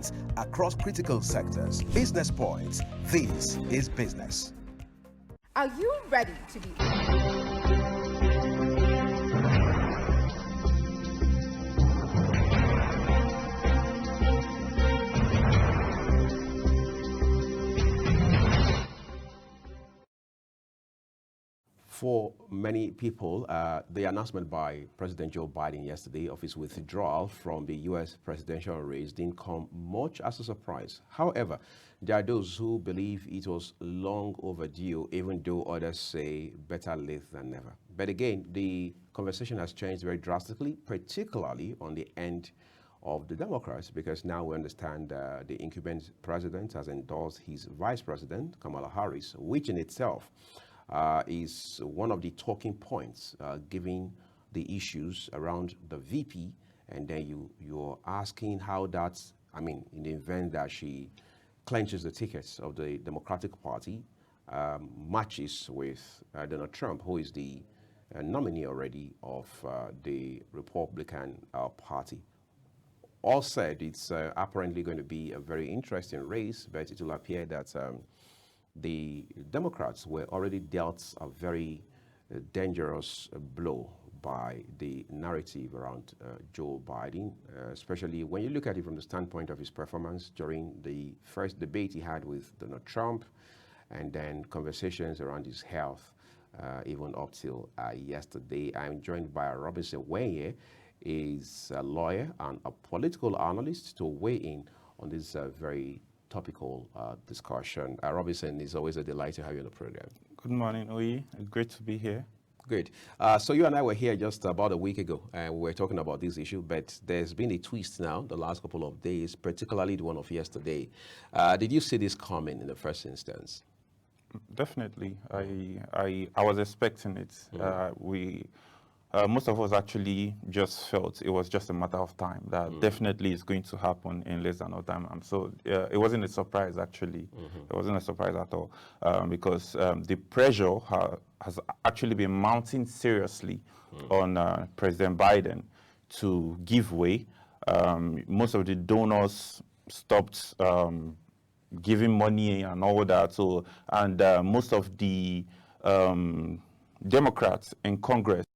developments across critical sectors. Business Points. This is business. Are you ready to be... For many people, the announcement by President Joe Biden yesterday of his withdrawal from the U.S. presidential race didn't come much as a surprise. However, there are those who believe it was long overdue, even though others say better late than never. But again, the conversation has changed very drastically, particularly on the end of the Democrats, because now we understand the incumbent president has endorsed his vice president, Kamala Harris, which in itself is one of the talking points, given the issues around the VP. And then you're asking how that's, in the event that she clenches the tickets of the Democratic Party, matches with Donald Trump, who is the nominee already of the Republican Party. All said, it's apparently going to be a very interesting race, but it will appear that the Democrats were already dealt a very dangerous blow by the narrative around Joe Biden, especially when you look at it from the standpoint of his performance during the first debate he had with Donald Trump, and then conversations around his health, even up till yesterday. I'm joined by Robinson Wenye, is a lawyer and a political analyst, to weigh in on this very topical discussion. Robinson, it's always a delight to have you on the program. Good morning, Oyi. It's great to be here. Good. So you and I were here just about a week ago, and we were talking about this issue, but there's been a twist now the last couple of days, particularly the one of yesterday. Did you see this coming in the first instance? Definitely. I was expecting it. Most of us actually just felt it was just a matter of time, that definitely is going to happen in less than no time. And so it wasn't a surprise, actually. It wasn't a surprise at all, because the pressure has actually been mounting seriously on President Biden to give way. Most of the donors stopped giving money and all that. So, and most of the Democrats in Congress,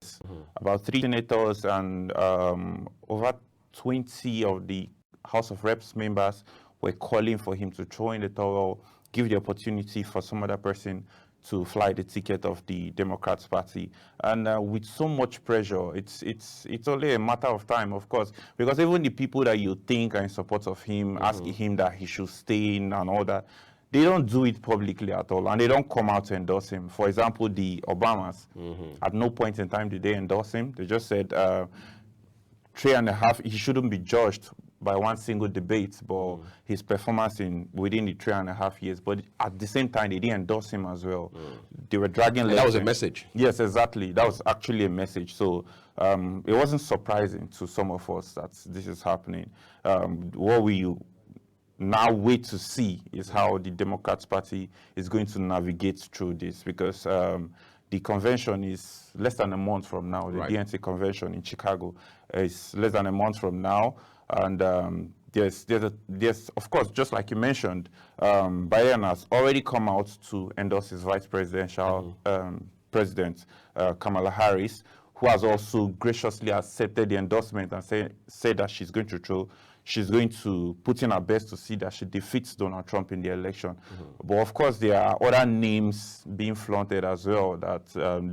about 3 senators and over 20 of the House of Reps members were calling for him to throw in the towel, give the opportunity for some other person to fly the ticket of the Democrats Party. And with so much pressure, it's only a matter of time, of course, because even the people that you think are in support of him, asking him that he should stay in and all that, they don't do it publicly at all, and they don't come out to endorse him. For example, the Obamas, at no point in time did they endorse him. They just said 3.5, he shouldn't be judged by one single debate, but his performance within the 3.5 years. But at the same time, they didn't endorse him as well. They were dragging. That was a message. Yes, exactly. That was actually a message. So it wasn't surprising to some of us that this is happening. What we now wait to see is how the Democrats Party is going to navigate through this, because the convention is less than a month from now. The DNC convention in Chicago is less than a month from now. And there's of course, just like you mentioned, Biden has already come out to endorse his vice presidential president, Kamala Harris, who has also graciously accepted the endorsement and said that she's going to put in her best to see that she defeats Donald Trump in the election. But of course, there are other names being flaunted as well that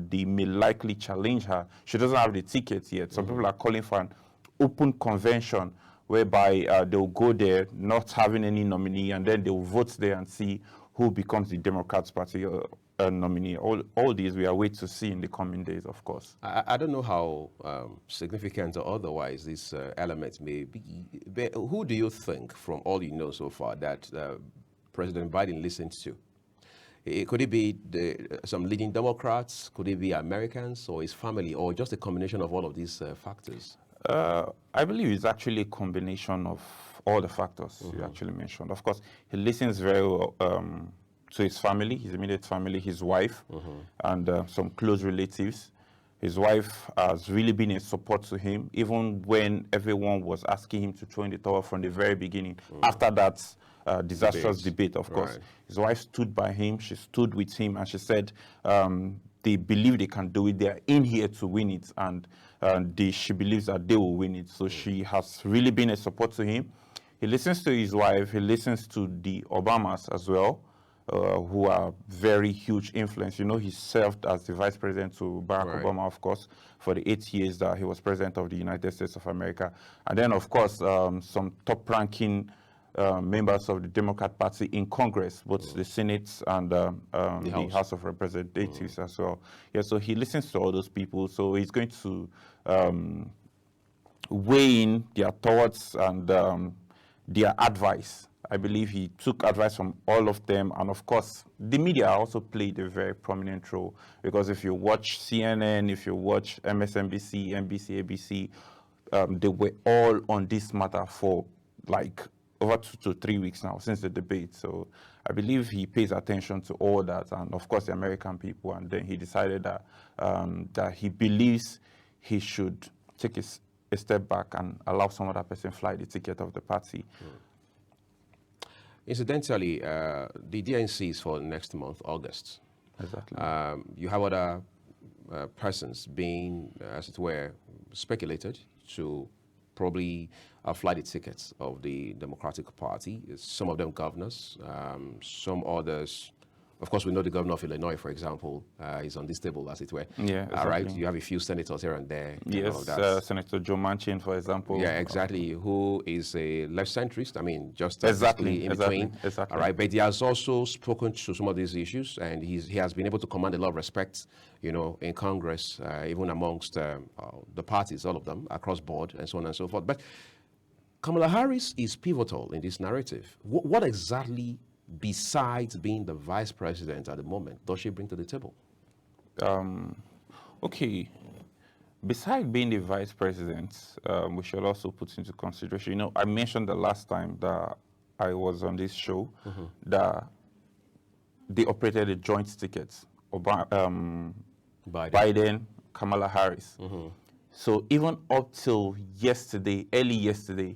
they may likely challenge her. She doesn't have the ticket yet. Some people are calling for an open convention whereby they'll go there not having any nominee, and then they'll vote there and see who becomes the Democrats Party nominee. All these we are waiting to see in the coming days, of course. I don't know how significant or otherwise these elements may be, but who do you think, from all you know so far, that President Biden listens to? Could it be some leading Democrats? Could it be Americans or his family, or just a combination of all of these factors? I believe it's actually a combination of all the factors you actually mentioned. Of course, he listens very well to his family, his immediate family, his wife, and some close relatives. His wife has really been a support to him, even when everyone was asking him to throw in the towel from the very beginning. After that disastrous debate, of course. Right. His wife stood by him. She stood with him, and she said they believe they can do it. They are in here to win it, and she believes that they will win it. So she has really been a support to him. He listens to his wife. He listens to the Obamas as well, who are very huge influence. You know, he served as the vice president to Barack Right. Obama, of course, for the 8 years that he was president of the United States of America. And then, of course, some top-ranking members of the Democrat Party in Congress, both the Senate and the House of Representatives as well. Yeah, so he listens to all those people. So he's going to weigh in their thoughts and their advice. I believe he took advice from all of them. And of course, the media also played a very prominent role, because if you watch CNN, if you watch MSNBC, NBC, ABC, they were all on this matter for like over 2 to 3 weeks now since the debate. So I believe he pays attention to all that, and of course the American people. And then he decided that that he believes he should take a step back and allow some other person fly the ticket of the party. Incidentally, the DNC is for next month, August. Exactly. You have other persons being, as it were, speculated to probably fly the tickets of the Democratic Party. Some of them governors, some others. Of course, we know the governor of Illinois, for example, is on this table, as it were. Yeah, exactly. All right. You have a few senators here and there. Yes, Senator Joe Manchin, for example. Yeah, exactly. Who is a left centrist? I mean, just exactly in between. Exactly. All right, but he has also spoken to some of these issues, and he has been able to command a lot of respect, you know, in Congress, even amongst the parties, all of them, across board, and so on and so forth. But Kamala Harris is pivotal in this narrative. What exactly, besides being the vice president at the moment, does she bring to the table? Okay. Besides being the vice president, we should also put into consideration, you know, I mentioned the last time that I was on this show that they operated a joint ticket, Biden, Kamala Harris. So even up till yesterday, early yesterday,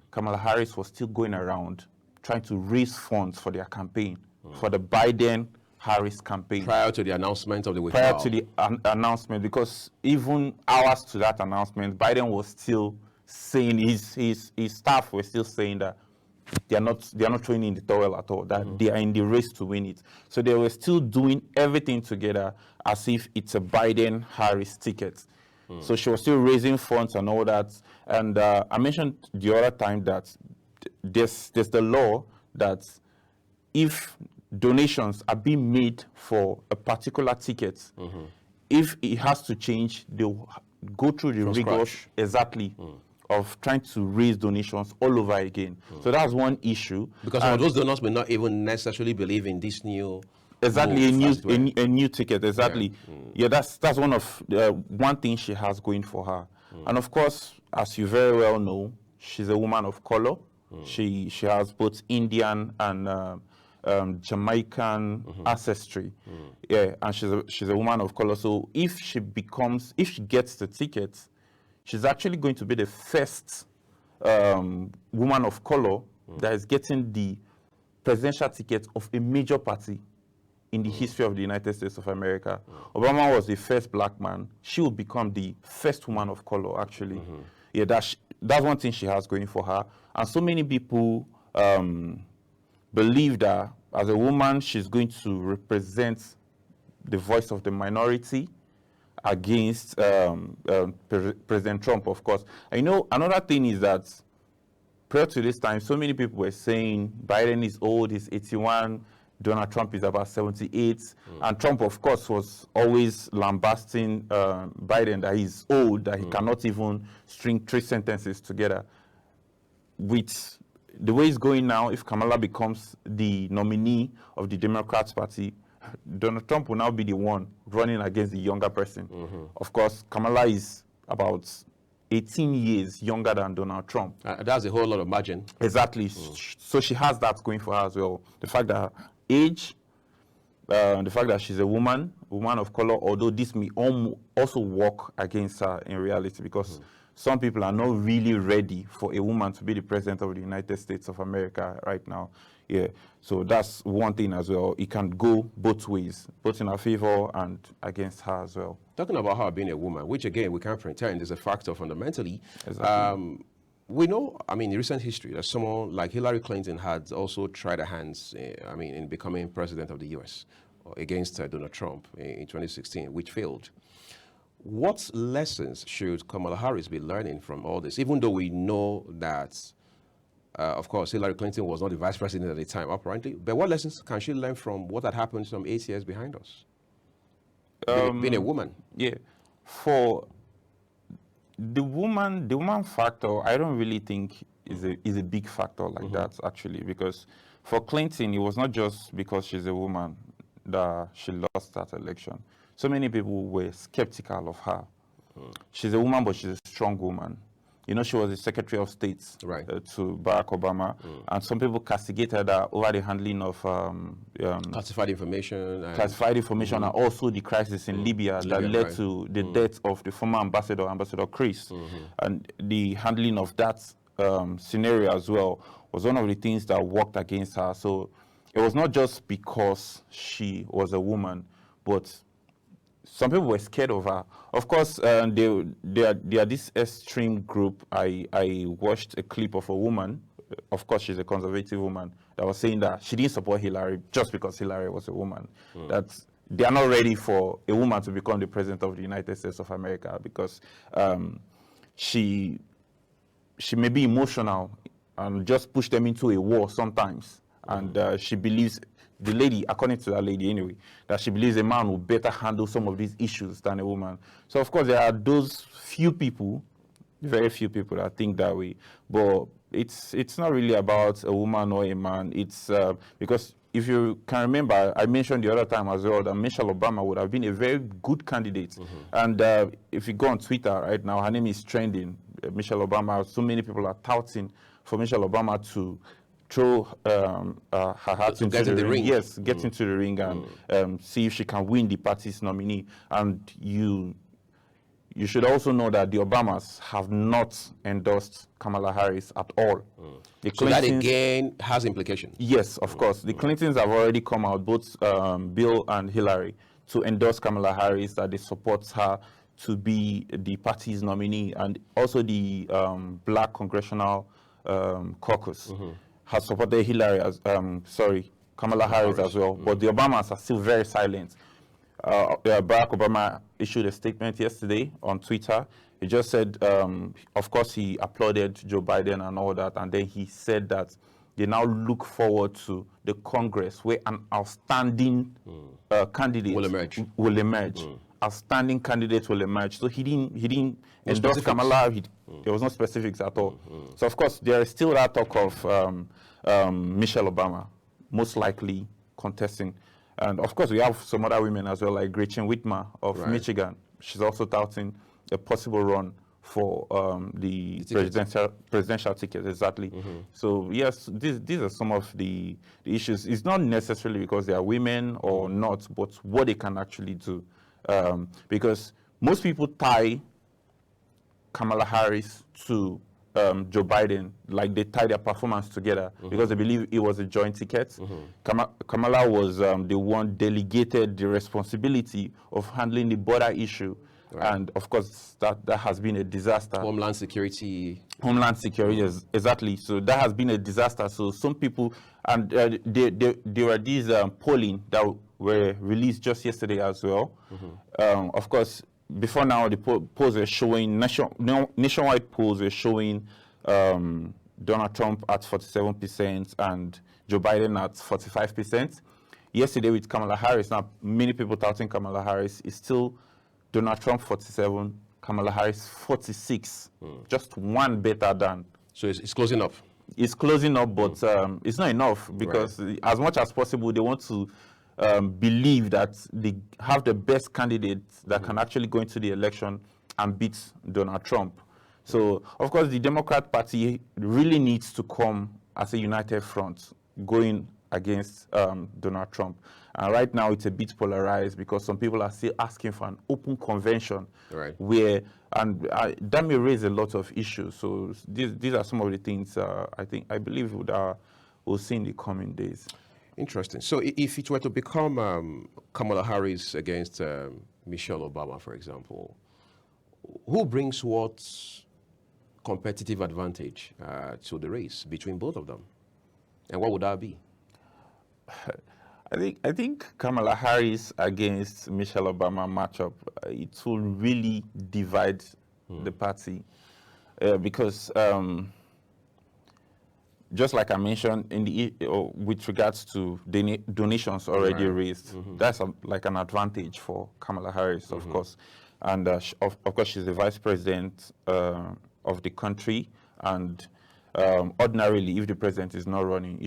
Kamala Harris was still going around trying to raise funds for their campaign, for the Biden-Harris campaign. Prior to the announcement of the withdrawal. Prior to the announcement, because even hours to that announcement, Biden was still saying, his staff were still saying that they are not throwing in the towel at all, that they are in the race to win it. So they were still doing everything together as if it's a Biden-Harris ticket. So she was still raising funds and all that. And I mentioned the other time that there's the law that if donations are being made for a particular ticket, if it has to change, they'll go through the rigors of trying to raise donations all over again. So that's one issue. Because some of those donors may not even necessarily believe in this new exactly move, a new ticket. Exactly. Yeah, that's one of one thing she has going for her. And of course, as you very well know, she's a woman of color. She has both Indian and Jamaican ancestry. Yeah, and she's a woman of color. So if she gets the ticket, she's actually going to be the first woman of color that is getting the presidential ticket of a major party in the history of the United States of America. Obama was the first black man. She will become the first woman of color, actually. Yeah, that's one thing she has going for her. And so many people believe that as a woman, she's going to represent the voice of the minority against President Trump, of course. And you know, another thing is that prior to this time, so many people were saying Biden is old, he's 81, Donald Trump is about 78. And Trump, of course, was always lambasting Biden that he's old, that he cannot even string 3 sentences together. With the way it's going now, if Kamala becomes the nominee of the Democrats Party, Donald Trump will now be the one running against the younger person. Of course, Kamala is about 18 years younger than Donald Trump. That's a whole lot of margin. Exactly. So she has that going for her as well. The fact that her age the fact that she's a woman of color, although this may also work against her in reality, because some people are not really ready for a woman to be the president of the United States of America right now. Yeah, so that's one thing as well. It can go both ways, both in her favor and against her as well. Talking about her being a woman, which again we can't pretend is a factor fundamentally. Exactly. We know, I mean, in recent history, that someone like Hillary Clinton had also tried her hands, in becoming president of the U.S. against Donald Trump in 2016, which failed. What lessons should Kamala Harris be learning from all this? Even though we know that, of course, Hillary Clinton was not the vice president at the time, apparently, but what lessons can she learn from what had happened some 8 years behind us? Being a woman. Yeah, for the woman factor, I don't really think is a big factor like that, actually, because for Clinton, it was not just because she's a woman that she lost that election. So many people were skeptical of her. She's a woman, but she's a strong woman. You know, she was the Secretary of State to Barack Obama, and some people castigated her over the handling of Classified information. And also the crisis in Libya that led to the death of the former Ambassador Chris. And the handling of that scenario as well was one of the things that worked against her. So it was not just because she was a woman, but some people were scared of her. Of course, they are this extreme group. I watched a clip of a woman, of course she's a conservative woman, that was saying that she didn't support Hillary just because Hillary was a woman. That they are not ready for a woman to become the president of the United States of America because she may be emotional and just push them into a war sometimes. And she believes, the lady, according to that lady anyway, that she believes a man will better handle some of these issues than a woman. So of course there are those few people, very few people that think that way. But it's not really about a woman or a man. It's because if you can remember, I mentioned the other time as well that Michelle Obama would have been a very good candidate. And if you go on Twitter right now, her name is trending, Michelle Obama. So many people are touting for Michelle Obama to throw her hat into the ring. Yes, get into the ring and see if she can win the party's nominee. And you should also know that the Obamas have not endorsed Kamala Harris at all. So that again has implications. Yes, of course. The Clintons have already come out, both Bill and Hillary, to endorse Kamala Harris, that they support her to be the party's nominee. And also the Black Congressional Caucus has supported Kamala Harris as well. But the Obamas are still very silent. Barack Obama issued a statement yesterday on Twitter. He just said, of course, he applauded Joe Biden and all that, and then he said that they now look forward to the Congress where an outstanding candidate will emerge. Outstanding candidates will emerge. So he didn't endorse Kamala. There was no specifics at all. So of course there is still that talk of Michelle Obama most likely contesting. And of course we have some other women as well, like Gretchen Whitmer of Michigan. She's also touting a possible run for the presidential ticket, exactly. So yes, these are some of the issues. It's not necessarily because they are women or not, but what they can actually do. Because most people tie Kamala Harris to Joe Biden, like they tie their performance together because they believe it was a joint ticket. Kamala was the one delegated the responsibility of handling the border issue. And of course, that has been a disaster. Homeland security, yes, exactly. So that has been a disaster. So some people, and there were these polling that were released just yesterday as well. Of course, before now, the polls are showing, nationwide polls are showing Donald Trump at 47% and Joe Biden at 45%. Yesterday with Kamala Harris, now many people touting Kamala Harris, is still Donald Trump 47, Kamala Harris 46, just one better than. So it's closing up. It's closing up, but it's not enough because as much as possible, they want to believe that they have the best candidate that can actually go into the election and beat Donald Trump. So, of course, the Democrat Party really needs to come as a united front, going against Donald Trump. And right now it's a bit polarized because some people are still asking for an open convention where, and that may raise a lot of issues. So these are some of the things I believe we'll see in the coming days. Interesting. So if it were to become Kamala Harris against Michelle Obama, for example, who brings what competitive advantage to the race between both of them? And what would that be? I think Kamala Harris against Michelle Obama matchup, it will really divide the party because just like I mentioned with regards to donations already raised, that's like an advantage for Kamala Harris, of course, and of course she's the vice president of the country, and ordinarily, if the president is not running,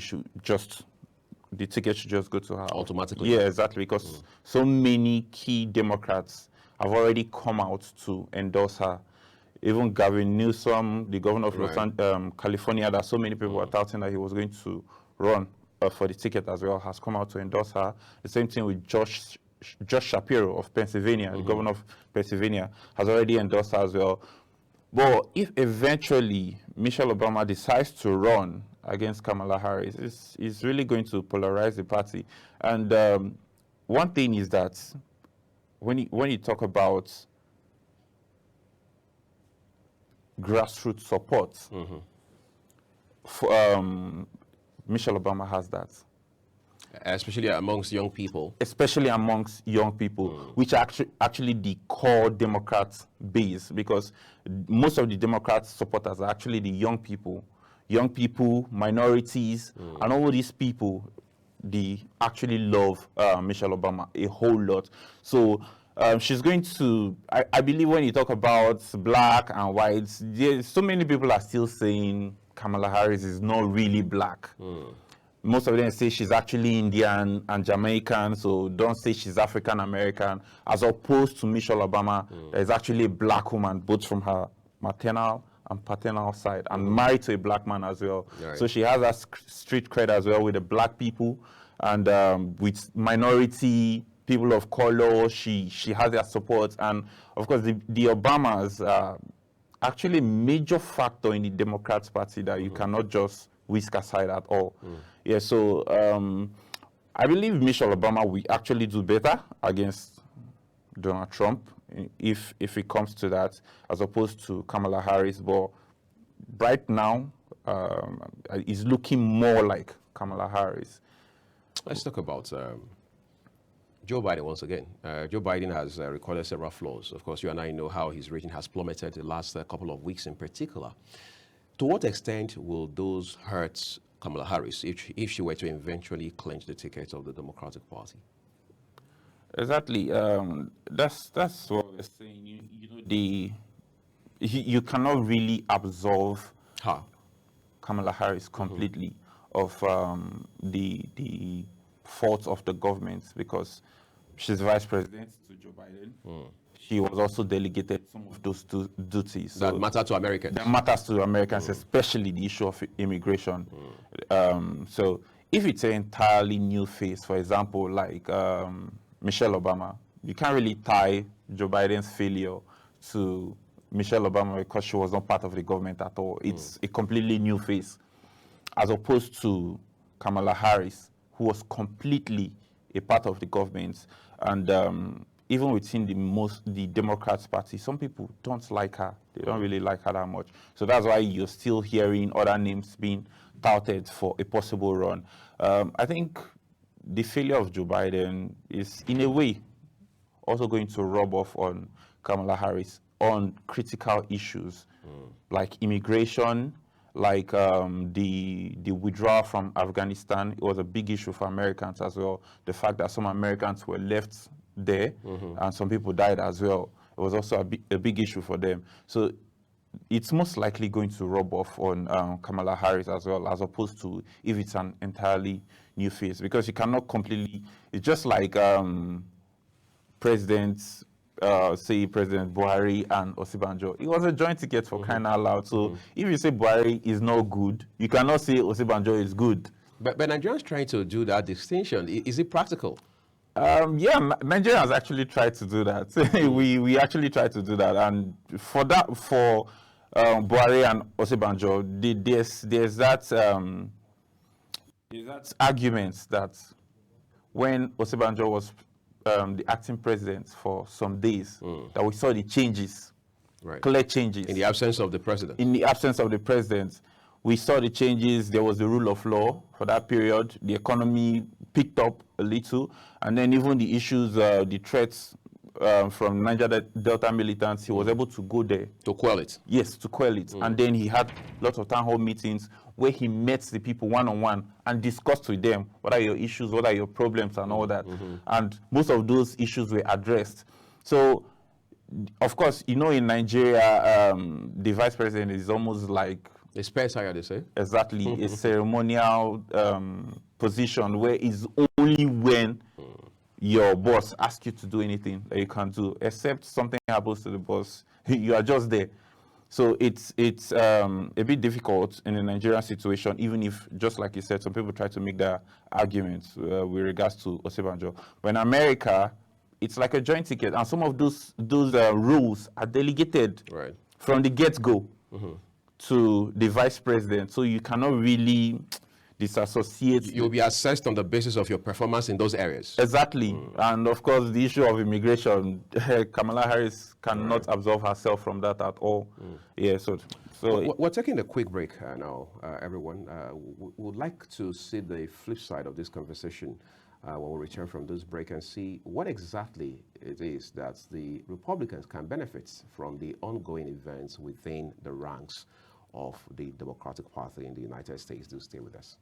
the ticket should just go to her automatically. Yeah, exactly, because so many key Democrats have already come out to endorse her. Even Gavin Newsom, the governor of California, that so many people were touting that he was going to run for the ticket as well, has come out to endorse her. The same thing with Josh Shapiro of Pennsylvania, the governor of Pennsylvania, has already endorsed her as well. But if eventually Michelle Obama decides to run against Kamala Harris, it's really going to polarize the party. And one thing is that when you talk about grassroots support, Michelle Obama has that. Especially amongst young people. Especially amongst young people, which are actually the core Democrat base, because most of the Democrat supporters are actually the young people, minorities, and all these people, they actually love Michelle Obama a whole lot. So she's going to, I believe when you talk about black and whites, so many people are still saying Kamala Harris is not really black. Most of them say she's actually Indian and Jamaican, so don't say she's African American, as opposed to Michelle Obama, that is actually a black woman, both from her maternal and paternal side, and married to a black man as well. Right. So she has that street cred as well with the black people, and with minority people of color, she has their support. And of course, the Obamas are actually a major factor in the Democrats Party that you cannot just whisk aside at all. Yeah, so I believe Michelle Obama will actually do better against Donald Trump if it comes to that, as opposed to Kamala Harris. But right now, it's looking more like Kamala Harris. Let's talk about Joe Biden once again. Joe Biden has recorded several flaws. Of course, you and I know how his rating has plummeted the last couple of weeks in particular. To what extent will those hurt Kamala Harris if she were to eventually clinch the ticket of the Democratic Party? Exactly. That's what we're saying. You cannot really absolve Kamala Harris completely of the faults of the government, because she's vice president to Joe Biden. She was also delegated some of those duties. That matter to Americans. That matters to Americans, especially the issue of immigration. So if it's an entirely new face, for example, like Michelle Obama, you can't really tie Joe Biden's failure to Michelle Obama because she was not part of the government at all. It's a completely new face, as opposed to Kamala Harris, who was completely a part of the government. And even within the Democrats Party, some people don't like her. They don't really like her that much. So that's why you're still hearing other names being touted for a possible run. I think the failure of Joe Biden is, in a way, also going to rub off on Kamala Harris on critical issues like immigration, like the withdrawal from Afghanistan. It was a big issue for Americans as well. The fact that some Americans were left there and some people died as well. It was also a big issue for them. So it's most likely going to rub off on Kamala Harris as well, as opposed to if it's an entirely new face, because you cannot completely, it's just like presidents, say President Buhari and Osibanjo. It was a joint ticket for crying out loud. So if you say Buhari is not good, you cannot say Osibanjo is good. But Nigerians trying to do that distinction, is it practical? Yeah, Nigeria has actually tried to do that. we actually tried to do that, and for Buhari and Osinbajo, there's that argument that when Osinbajo was the acting president for some days, that we saw the changes, clear changes. In the absence of the president. In the absence of the president, we saw the changes. There was the rule of law for that period. The economy picked up a little, and then even the issues, the threats from Niger Delta militants, he was able to go there. To quell it? Yes, to quell it. And then he had lots of town hall meetings where he met the people one-on-one and discussed with them what are your issues, what are your problems, and all that. And most of those issues were addressed. So, of course, you know, in Nigeria, the vice president is almost like a spare tire, they say. Exactly, a ceremonial position where it's only when your boss asks you to do anything that you can do, except something happens to the boss, you are just there. So it's a bit difficult in the Nigerian situation, even if, just like you said, some people try to make their arguments with regards to Osinbajo. But in America, it's like a joint ticket, and some of those rules are delegated from the get-go to the vice president, so you cannot really disassociate. You'll be assessed on the basis of your performance in those areas. Exactly. And of course, the issue of immigration, Kamala Harris cannot absolve herself from that at all. Yeah, so we're taking a quick break now, everyone. We would like to see the flip side of this conversation when we return from this break and see what exactly it is that the Republicans can benefit from the ongoing events within the ranks of the Democratic Party in the United States. Do stay with us.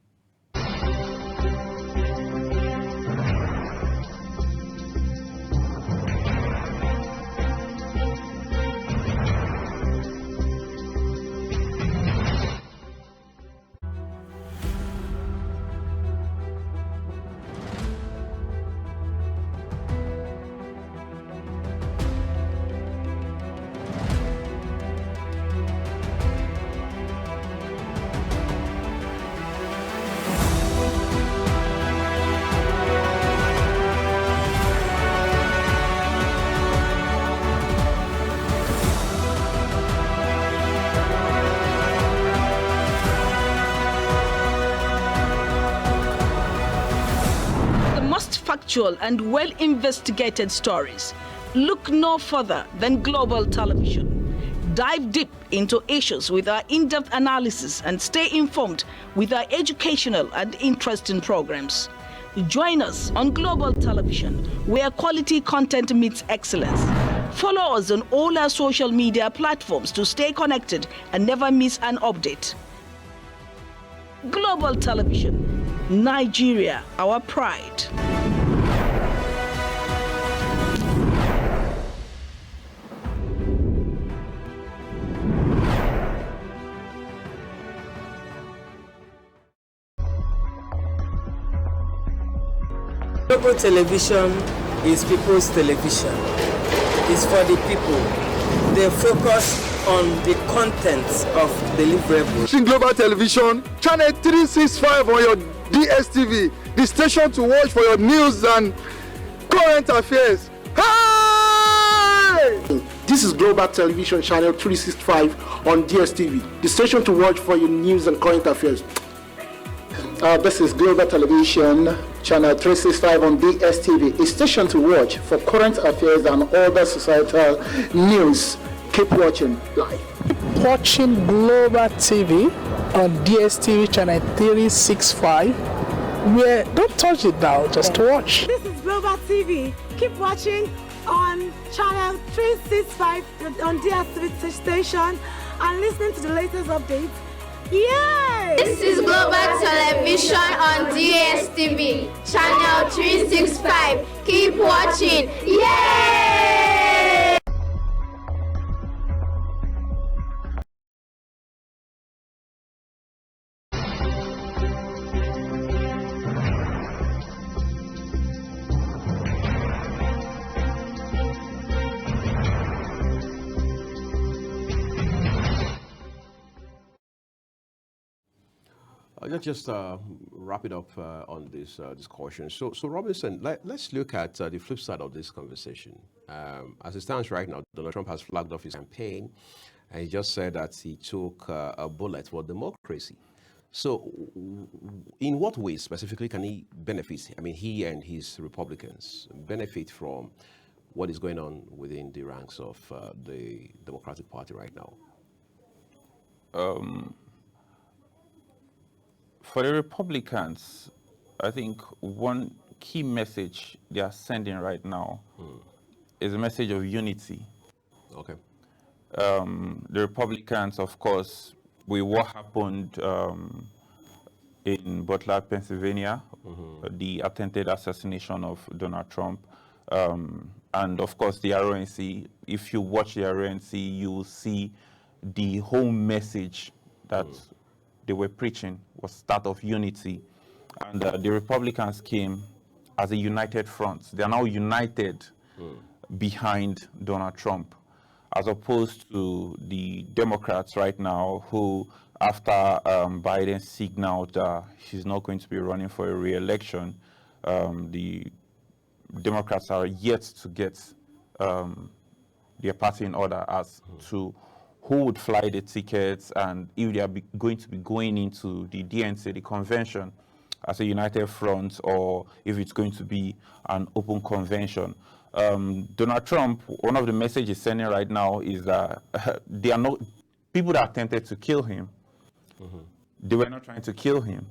Factual and well-investigated stories. Look no further than Global Television. Dive deep into issues with our in-depth analysis and stay informed with our educational and interesting programs. Join us on Global Television, where quality content meets excellence. Follow us on all our social media platforms to stay connected and never miss an update. Global Television, Nigeria, our pride. Global television is people's television. It's for the people. They focus on the contents of deliverables. Global Television, channel 365 on your DSTV, the station to watch for your news and current affairs. Hey! This is Global Television, channel 365 on DSTV, the station to watch for your news and current affairs. This is Global Television, channel 365 on DSTV, a station to watch for current affairs and other societal news. Keep watching live. Watching Global TV on DSTV channel 365, where don't touch it now, just to watch. This is Global TV. Keep watching on channel 365 on DSTV station and listening to the latest updates. Yay! This is Global Television on DSTV, channel 365. Keep watching. Yay! Let's just wrap it up on this discussion. So Robinson, let's look at the flip side of this conversation. As it stands right now, Donald Trump has flagged off his campaign, and he just said that he took a bullet for democracy. So in what ways specifically can he benefit? I mean, he and his Republicans benefit from what is going on within the ranks of the Democratic Party right now? For the Republicans, I think one key message they are sending right now is a message of unity. Okay. The Republicans, of course, with what happened in Butler, Pennsylvania, the attempted assassination of Donald Trump, and of course the RNC. If you watch the RNC, you will see the whole message that they were preaching was that of unity. And the Republicans came as a united front. They are now united behind Donald Trump, as opposed to the Democrats right now who, after Biden signaled he's not going to be running for a re-election, the Democrats are yet to get their party in order as to who would fly the tickets and if they are going to be going into the DNC, the convention, as a united front, or if it's going to be an open convention. Donald Trump, one of the messages he's sending right now is that they are not people that attempted to kill him. They were not trying to kill him.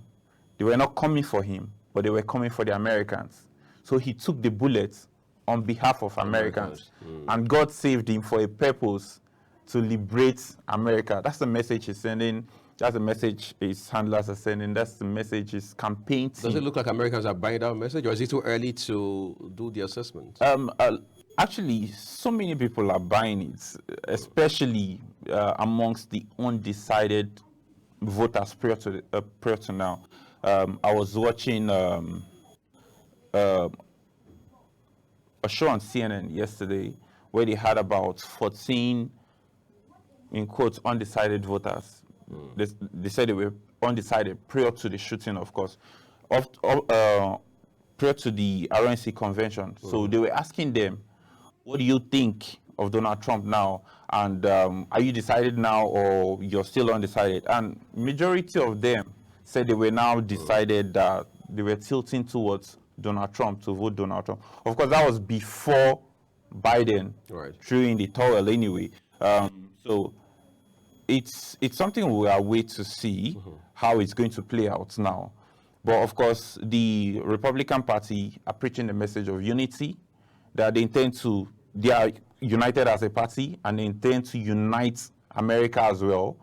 They were not coming for him, but they were coming for the Americans. So he took the bullets on behalf of Americans. And God saved him for a purpose, to liberate America. That's the message he's sending. That's the message his handlers are sending. That's the message his campaign team. Does it look like Americans are buying that message, or is it too early to do the assessment? Actually, so many people are buying it, especially amongst the undecided voters prior to now. I was watching a show on CNN yesterday where they had about 14, in quotes, undecided voters. They said they were undecided prior to the shooting, of course, prior to the RNC convention. So they were asking them, what do you think of Donald Trump now? And are you decided now, or you're still undecided? And majority of them said they were now decided that they were tilting towards Donald Trump, to vote Donald Trump. Of course, that was before Biden threw in the towel anyway. So it's something we are waiting to see how it's going to play out now. But of course, the Republican Party are preaching the message of unity, that they are united as a party, and they intend to unite America as well.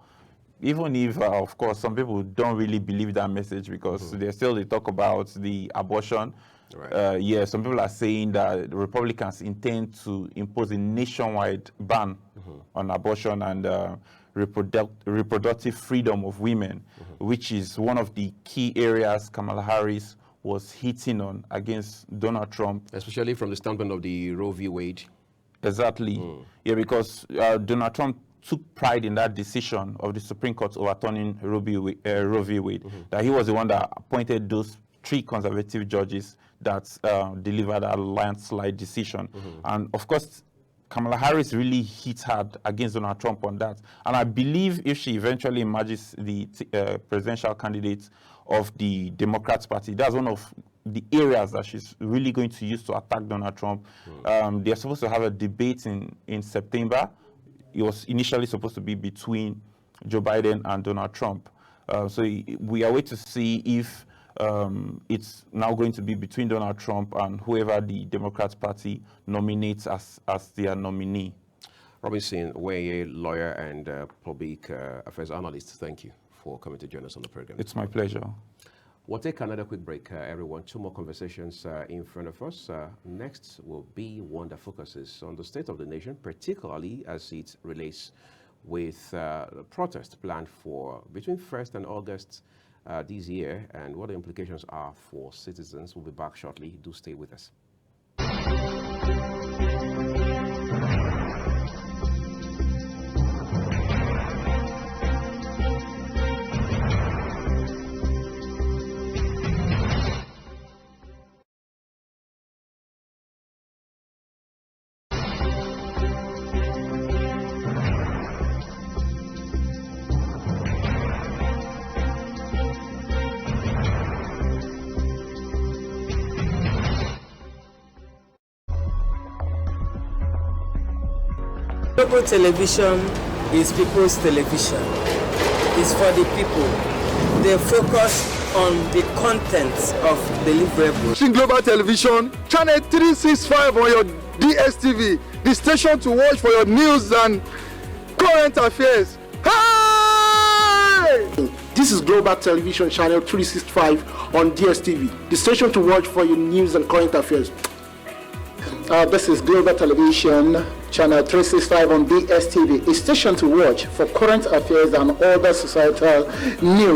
Even if, of course, some people don't really believe that message, because they talk about the abortion. Yeah, some people are saying that the Republicans intend to impose a nationwide ban on abortion and reproductive freedom of women, which is one of the key areas Kamala Harris was hitting on against Donald Trump. Especially from the standpoint of the Roe v. Wade. Exactly. Yeah, because Donald Trump took pride in that decision of the Supreme Court overturning Roe v. Wade, that he was the one that appointed those 3 conservative judges that delivered a landslide decision. And of course, Kamala Harris really hit hard against Donald Trump on that. And I believe if she eventually emerges the presidential candidate of the Democrats Party, that's one of the areas that she's really going to use to attack Donald Trump. They're supposed to have a debate in September. It was initially supposed to be between Joe Biden and Donald Trump. So we are waiting to see if it's now going to be between Donald Trump and whoever the Democrats Party nominates as their nominee. Robinson, we're a lawyer and public affairs analyst. Thank you for coming to join us on the program. It's my pleasure. We'll take another quick break, everyone. 2 more conversations in front of us. Next will be one that focuses on the state of the nation, particularly as it relates with the protest planned for between 1st and August this year, and what the implications are for citizens. We'll be back shortly. Do stay with us. Global television is people's television. It's for the people. They focus on the contents of deliverables. Global television, channel 365 on your DSTV, the station to watch for your news and current affairs. Hey! This is Global Television Channel 365 on DSTV, the station to watch for your news and current affairs. This is Global Television Channel 365 on DSTV, a station to watch for current affairs and other societal news.